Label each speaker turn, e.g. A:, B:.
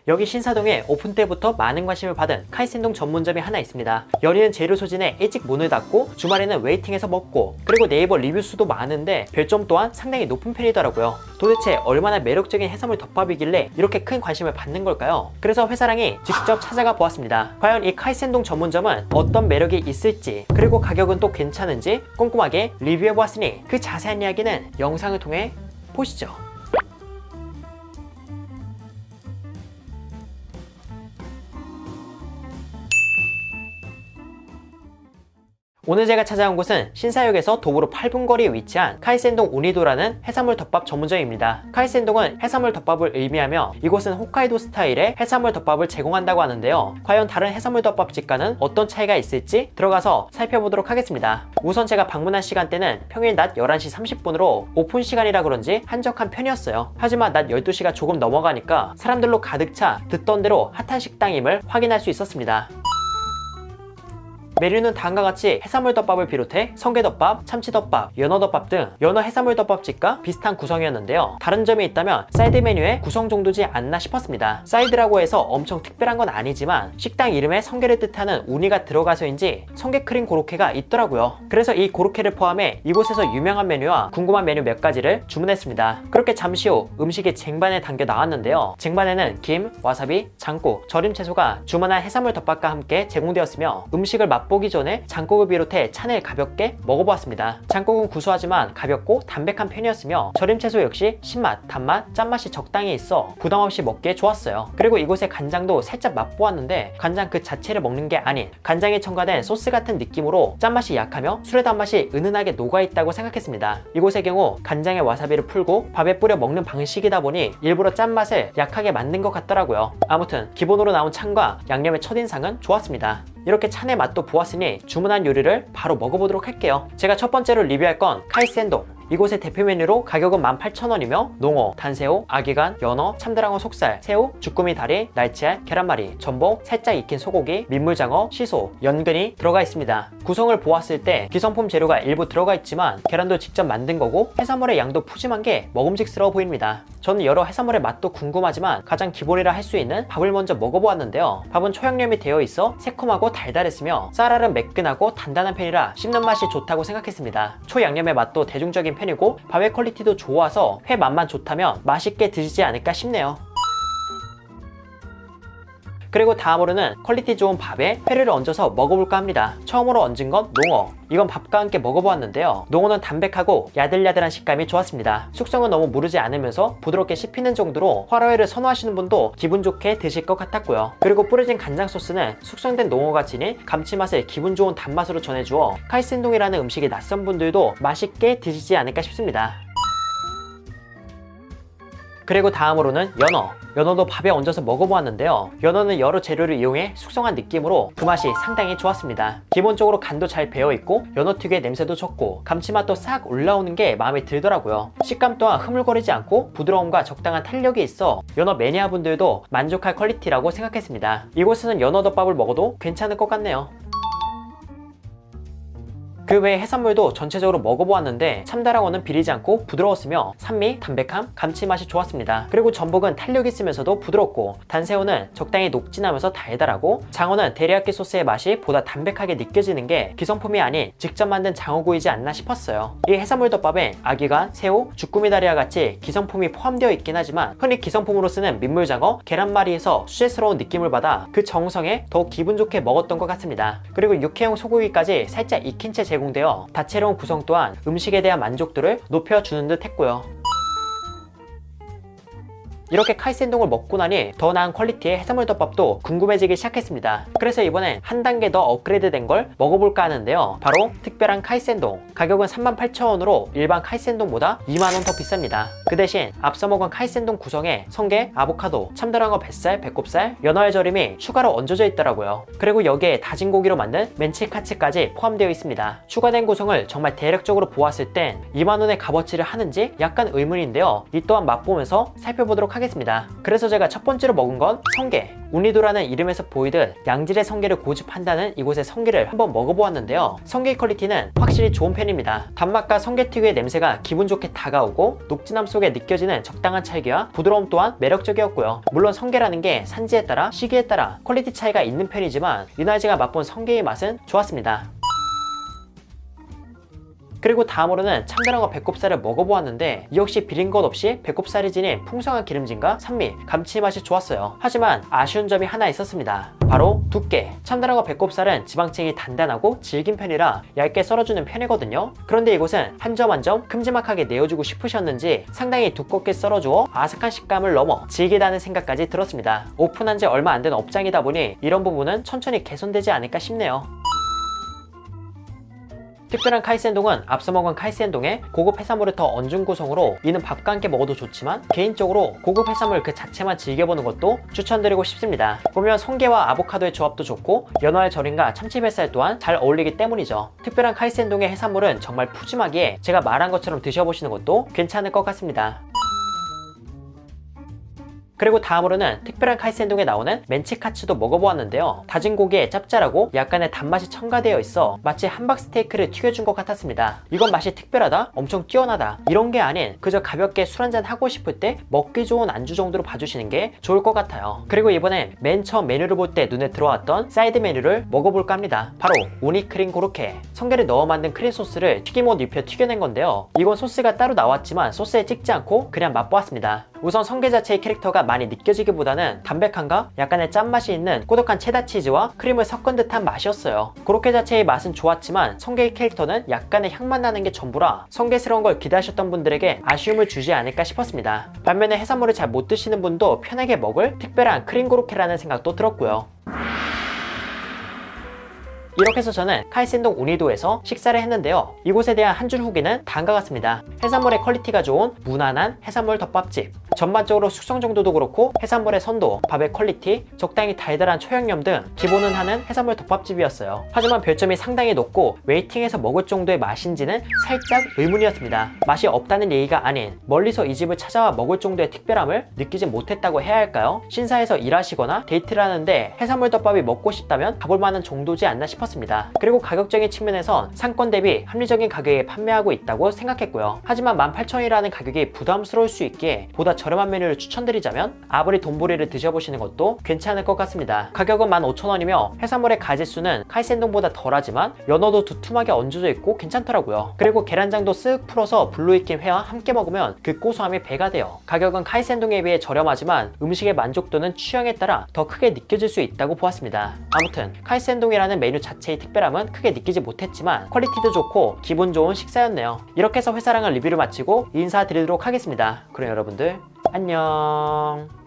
A: 여기 신사동에 오픈 때부터 많은 관심을 받은 카이센동 전문점이 하나 있습니다. 여리는 재료 소진에 일찍 문을 닫고 주말에는 웨이팅해서 먹고, 그리고 네이버 리뷰 수도 많은데 별점 또한 상당히 높은 편이더라고요. 도대체 얼마나 매력적인 해산물 덮밥이길래 이렇게 큰 관심을 받는 걸까요? 그래서 회사랑이 직접 찾아가 보았습니다. 과연 이 카이센동 전문점은 어떤 매력이 있을지, 그리고 가격은 또 괜찮은지 꼼꼼하게 리뷰해 보았으니 그 자세한 이야기는 영상을 통해 보시죠. 오늘 제가 찾아온 곳은 신사역에서 도보로 8분 거리에 위치한 카이센동 우니도라는 해산물 덮밥 전문점입니다. 카이센동은 해산물 덮밥을 의미하며 이곳은 홋카이도 스타일의 해산물 덮밥을 제공한다고 하는데요. 과연 다른 해산물 덮밥집과는 어떤 차이가 있을지 들어가서 살펴보도록 하겠습니다. 우선 제가 방문한 시간대는 평일 낮 11시 30분으로 오픈 시간이라 그런지 한적한 편이었어요. 하지만 낮 12시가 조금 넘어가니까 사람들로 가득 차 듣던 대로 핫한 식당임을 확인할 수 있었습니다. 메뉴는 다음과 같이 해산물 덮밥을 비롯해 성게덮밥, 참치덮밥, 연어덮밥 등 연어 해산물 덮밥집과 비슷한 구성이었는데요. 다른 점이 있다면 사이드 메뉴의 구성 정도지 않나 싶었습니다. 사이드라고 해서 엄청 특별한 건 아니지만 식당 이름에 성게를 뜻하는 우니가 들어가서인지 성게 크림 고로케가 있더라고요. 그래서 이 고로케를 포함해 이곳에서 유명한 메뉴와 궁금한 메뉴 몇 가지를 주문했습니다. 그렇게 잠시 후 음식이 쟁반에 담겨 나왔는데요. 쟁반에는 김, 와사비, 장국, 절임 채소가 주문한 해산물 덮밥과 함께 제공되었으며 음식을 맛보기 전에 장국을 비롯해 찬을 가볍게 먹어보았습니다. 장국은 구수하지만 가볍고 담백한 편이었으며 절임 채소 역시 신맛, 단맛, 짠맛이 적당히 있어 부담없이 먹기에 좋았어요. 그리고 이곳의 간장도 살짝 맛보았는데 간장 그 자체를 먹는 게 아닌 간장에 첨가된 소스 같은 느낌으로 짠맛이 약하며 술의 단맛이 은은하게 녹아있다고 생각했습니다. 이곳의 경우 간장에 와사비를 풀고 밥에 뿌려 먹는 방식이다 보니 일부러 짠맛을 약하게 만든 것 같더라고요. 아무튼 기본으로 나온 찬과 양념의 첫인상은 좋았습니다. 이렇게 찬의 맛도 보았으니 주문한 요리를 바로 먹어보도록 할게요. 제가 첫 번째로 리뷰할 건 카이센동. 이곳의 대표 메뉴로 가격은 18,000원이며 농어, 단새우, 아기간, 연어, 참드랑어 속살, 새우, 주꾸미 다리, 날치알, 계란말이, 전복, 살짝 익힌 소고기, 민물장어, 시소, 연근이 들어가 있습니다. 구성을 보았을 때 기성품 재료가 일부 들어가 있지만 계란도 직접 만든 거고 해산물의 양도 푸짐한 게 먹음직스러워 보입니다. 저는 여러 해산물의 맛도 궁금하지만 가장 기본이라 할 수 있는 밥을 먼저 먹어보았는데요. 밥은 초양념이 되어 있어 새콤하고 달달했으며 쌀알은 매끈하고 단단한 편이라 씹는 맛이 좋다고 생각했습니다. 초양념의 맛도 대중적인 편이고 밥의 퀄리티도 좋아서 회 맛만 좋다면 맛있게 드시지 않을까 싶네요. 그리고 다음으로는 퀄리티 좋은 밥에 회를 얹어서 먹어볼까 합니다. 처음으로 얹은 건 농어. 이건 밥과 함께 먹어보았는데요. 농어는 담백하고 야들야들한 식감이 좋았습니다. 숙성은 너무 무르지 않으면서 부드럽게 씹히는 정도로 화로회를 선호하시는 분도 기분 좋게 드실 것 같았고요. 그리고 뿌려진 간장 소스는 숙성된 농어가 지닌 감칠맛을 기분 좋은 단맛으로 전해주어 카이센동이라는 음식이 낯선 분들도 맛있게 드시지 않을까 싶습니다. 그리고 다음으로는 연어. 연어도 밥에 얹어서 먹어보았는데요. 연어는 여러 재료를 이용해 숙성한 느낌으로 그 맛이 상당히 좋았습니다. 기본적으로 간도 잘 배어있고 연어 특유의 냄새도 좋고 감칠맛도 싹 올라오는 게 마음에 들더라고요. 식감 또한 흐물거리지 않고 부드러움과 적당한 탄력이 있어 연어 매니아분들도 만족할 퀄리티라고 생각했습니다. 이곳에서는 연어덮밥을 먹어도 괜찮을 것 같네요. 그 외에 해산물도 전체적으로 먹어보았는데 참다랑어는 비리지 않고 부드러웠으며 산미, 담백함, 감칠맛이 좋았습니다. 그리고 전복은 탄력 있으면서도 부드럽고 단새우는 적당히 녹진하면서 달달하고 장어는 데리야끼 소스의 맛이 보다 담백하게 느껴지는 게 기성품이 아닌 직접 만든 장어구이지 않나 싶었어요. 이 해산물 덮밥에 아기간, 새우, 주꾸미 다리와 같이 기성품이 포함되어 있긴 하지만 흔히 기성품으로 쓰는 민물장어, 계란말이에서 수제스러운 느낌을 받아 그 정성에 더욱 기분 좋게 먹었던 것 같습니다. 그리고 육회용 소고기까지 살짝 익힌 채 제공되어 다채로운 구성 또한 음식에 대한 만족도를 높여주는 듯 했고요. 이렇게 카이센동을 먹고 나니 더 나은 퀄리티의 해산물 덮밥도 궁금해지기 시작했습니다. 그래서 이번엔 한 단계 더 업그레이드 된 걸 먹어볼까 하는데요. 바로 특별한 카이센동. 가격은 38,000원으로 일반 카이센동보다 2만원 더 비쌉니다. 그 대신 앞서 먹은 카이센동 구성에 성게, 아보카도, 참다랑어 뱃살, 배꼽살, 연어의 절임이 추가로 얹어져 있더라고요. 그리고 여기에 다진 고기로 만든 멘치카츠까지 포함되어 있습니다. 추가된 구성을 정말 대략적으로 보았을 땐 2만원의 값어치를 하는지 약간 의문인데요. 이 또한 맛보면서 살펴보도록 하겠습니다. 하겠습니다. 그래서 제가 첫 번째로 먹은 건 성게. 우니도라는 이름에서 보이듯 양질의 성게를 고집한다는 이곳의 성게를 한번 먹어보았는데요. 성게 퀄리티는 확실히 좋은 편입니다. 단맛과 성게 특유의 냄새가 기분 좋게 다가오고 녹진함 속에 느껴지는 적당한 찰기와 부드러움 또한 매력적이었고요. 물론 성게라는 게 산지에 따라 시기에 따라 퀄리티 차이가 있는 편이지만 이날 제가 맛본 성게의 맛은 좋았습니다. 그리고 다음으로는 참다랑어 배꼽살을 먹어보았는데 이 역시 비린 것 없이 배꼽살이 지닌 풍성한 기름짐과 산미, 감칠맛이 좋았어요. 하지만 아쉬운 점이 하나 있었습니다. 바로 두께. 참다랑어 배꼽살은 지방층이 단단하고 질긴 편이라 얇게 썰어주는 편이거든요. 그런데 이곳은 한 점 한 점 큼지막하게 내어주고 싶으셨는지 상당히 두껍게 썰어주어 아삭한 식감을 넘어 질기다는 생각까지 들었습니다. 오픈한 지 얼마 안 된 업장이다 보니 이런 부분은 천천히 개선되지 않을까 싶네요. 특별한 카이센동은 앞서 먹은 카이센동에 고급 해산물을 더 얹은 구성으로 이는 밥과 함께 먹어도 좋지만 개인적으로 고급 해산물 그 자체만 즐겨보는 것도 추천드리고 싶습니다. 보면 성게와 아보카도의 조합도 좋고 연어알 절임과 참치뱃살 또한 잘 어울리기 때문이죠. 특별한 카이센동의 해산물은 정말 푸짐하기에 제가 말한 것처럼 드셔보시는 것도 괜찮을 것 같습니다. 그리고 다음으로는 특별한 카이센동에 나오는 멘치카츠도 먹어보았는데요. 다진 고기에 짭짤하고 약간의 단맛이 첨가되어 있어 마치 함박 스테이크를 튀겨준 것 같았습니다. 이건 맛이 특별하다, 엄청 뛰어나다 이런 게 아닌 그저 가볍게 술 한잔 하고 싶을 때 먹기 좋은 안주 정도로 봐주시는 게 좋을 것 같아요. 그리고 이번엔 맨 처음 메뉴를 볼 때 눈에 들어왔던 사이드 메뉴를 먹어볼까 합니다. 바로 우니크림 고로케. 성게를 넣어 만든 크림 소스를 튀김옷 입혀 튀겨낸 건데요. 이건 소스가 따로 나왔지만 소스에 찍지 않고 그냥 맛보았습니다. 우선 성게 자체의 캐릭터가 많이 느껴지기보다는 담백함과 약간의 짠맛이 있는 꾸덕한 체다 치즈와 크림을 섞은 듯한 맛이었어요. 고로케 자체의 맛은 좋았지만 성게의 캐릭터는 약간의 향만 나는 게 전부라 성게스러운 걸 기대하셨던 분들에게 아쉬움을 주지 않을까 싶었습니다. 반면에 해산물을 잘 못 드시는 분도 편하게 먹을 특별한 크림 고로케라는 생각도 들었고요. 이렇게 해서 저는 카이센동 우니도에서 식사를 했는데요. 이곳에 대한 한 줄 후기는 다음과 같습니다. 해산물의 퀄리티가 좋은 무난한 해산물 덮밥집. 전반적으로 숙성 정도도 그렇고 해산물의 선도, 밥의 퀄리티, 적당히 달달한 초양념 등 기본은 하는 해산물 덮밥집이었어요. 하지만 별점이 상당히 높고 웨이팅해서 먹을 정도의 맛인지는 살짝 의문이었습니다. 맛이 없다는 얘기가 아닌 멀리서 이 집을 찾아와 먹을 정도의 특별함을 느끼지 못했다고 해야 할까요? 신사에서 일하시거나 데이트를 하는데 해산물 덮밥이 먹고 싶다면 가볼 만한 정도지 않나 싶었습니다. 그리고 가격적인 측면에선 상권 대비 합리적인 가격에 판매하고 있다고 생각했고요. 하지만 18,000원이라는 가격이 부담스러울 수 있기에 보다 저렴한 메뉴를 추천드리자면 아브리 돈보리를 드셔보시는 것도 괜찮을 것 같습니다. 가격은 15,000원이며 해산물의 가짓수는 카이센동보다 덜하지만 연어도 두툼하게 얹어져 있고 괜찮더라고요. 그리고 계란장도 쓱 풀어서 블루 익힌 회와 함께 먹으면 그 고소함이 배가 돼요. 가격은 카이센동에 비해 저렴하지만 음식의 만족도는 취향에 따라 더 크게 느껴질 수 있다고 보았습니다. 아무튼 카이센동이라는 메뉴 자체의 특별함은 크게 느끼지 못했지만 퀄리티도 좋고 기분 좋은 식사였네요. 이렇게 해서 회사랑은 리뷰를 마치고 인사드리도록 하겠습니다. 그럼 여러분들 안녕.